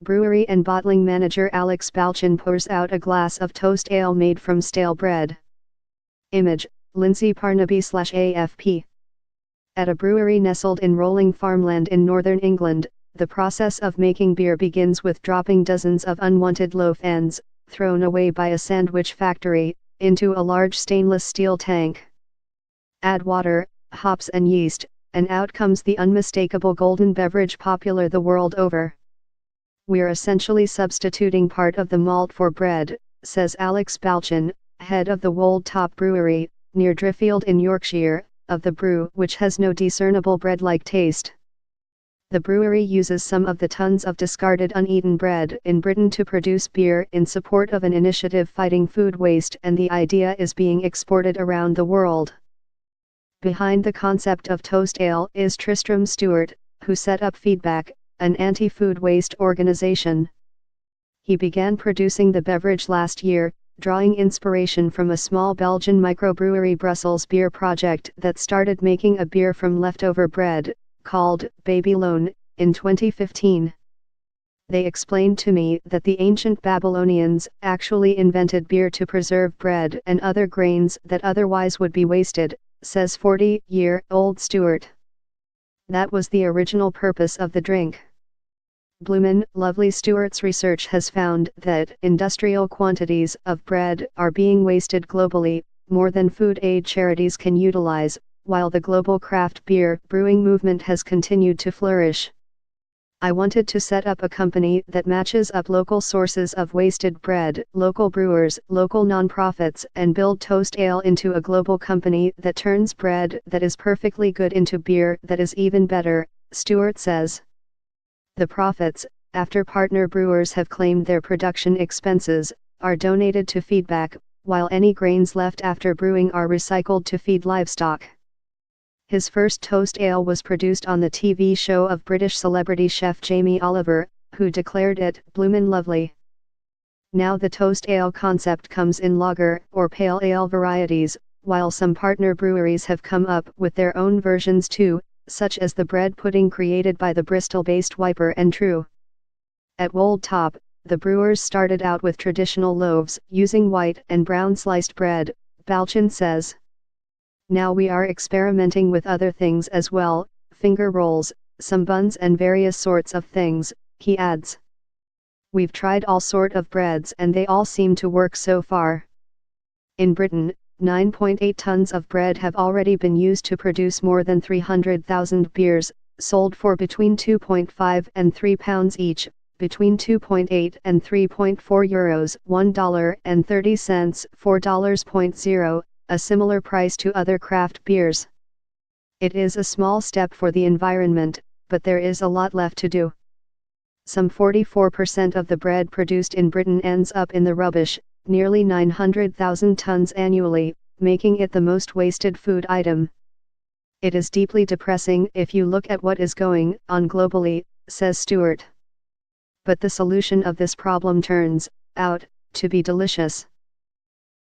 Brewery and bottling manager Alex Balchin pours out a glass of toast ale made from stale bread. Image, Lindsay Parnaby/AFP. At a brewery nestled in rolling farmland in northern England, the process of making beer begins with dropping dozens of unwanted loaf ends, thrown away by a sandwich factory, into a large stainless steel tank. Add water, hops and yeast, and out comes the unmistakable golden beverage popular the world over. "We're essentially substituting part of the malt for bread," says Alex Balchin, head of the Wold Top Brewery, near Driffield in Yorkshire, of the brew which has no discernible bread-like taste. The brewery uses some of the tons of discarded uneaten bread in Britain to produce beer in support of an initiative fighting food waste, and the idea is being exported around the world. Behind the concept of toast ale is Tristram Stewart, who set up Feedback, an anti-food waste organization. He began producing the beverage last year, drawing inspiration from a small Belgian microbrewery Brussels beer project that started making a beer from leftover bread, called Babylone, in 2015. "They explained to me that the ancient Babylonians actually invented beer to preserve bread and other grains that otherwise would be wasted," says 40-year-old Stewart. "That was the original purpose of the drink." Bloomin' Lovely Stewart's research has found that industrial quantities of bread are being wasted globally, more than food aid charities can utilize, while the global craft beer brewing movement has continued to flourish. "I wanted to set up a company that matches up local sources of wasted bread, local brewers, local nonprofits, and build Toast Ale into a global company that turns bread that is perfectly good into beer that is even better," Stewart says. The profits, after partner brewers have claimed their production expenses, are donated to Feedback, while any grains left after brewing are recycled to feed livestock. His first toast ale was produced on the TV show of British celebrity chef Jamie Oliver, who declared it "bloomin' lovely." Now the toast ale concept comes in lager or pale ale varieties, while some partner breweries have come up with their own versions too, such as the bread pudding created by the Bristol-based Wiper and True. At Wold Top, the brewers started out with traditional loaves using white and brown sliced bread, Balchin says. "Now we are experimenting with other things as well, finger rolls, some buns and various sorts of things," he adds. "We've tried all sort of breads and they all seem to work so far." In Britain, 9.8 tons of bread have already been used to produce more than 300,000 beers, sold for between £2.5 and £3 each, between €2.8 and €3.4, $1.30, $4.0, a similar price to other craft beers. It is a small step for the environment, but there is a lot left to do. Some 44% of the bread produced in Britain ends up in the rubbish, nearly 900,000 tons annually, making it the most wasted food item. "It is deeply depressing if you look at what is going on globally," says Stewart. But the solution of this problem turns out to be delicious.